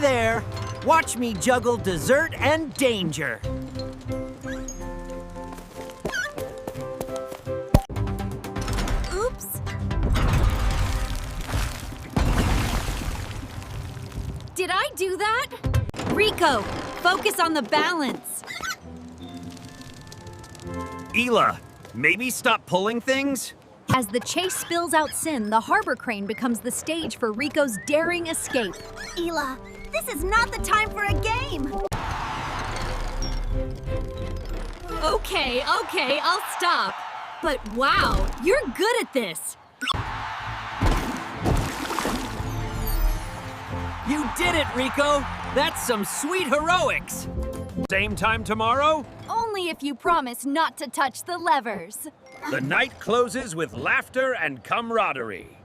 there. Watch me juggle dessert and danger. Oops. Did I do that? Riko, focus on the balance. Ela, maybe stop pulling things? As the chase spills out sin, the harbor crane becomes the stage for Riko's daring escape. Ela, this is not the time for a game. Okay, I'll stop. But wow, you're good at this. You did it, Riko! That's some sweet heroics! Same time tomorrow? Only if you promise not to touch the levers. The night closes with laughter and camaraderie.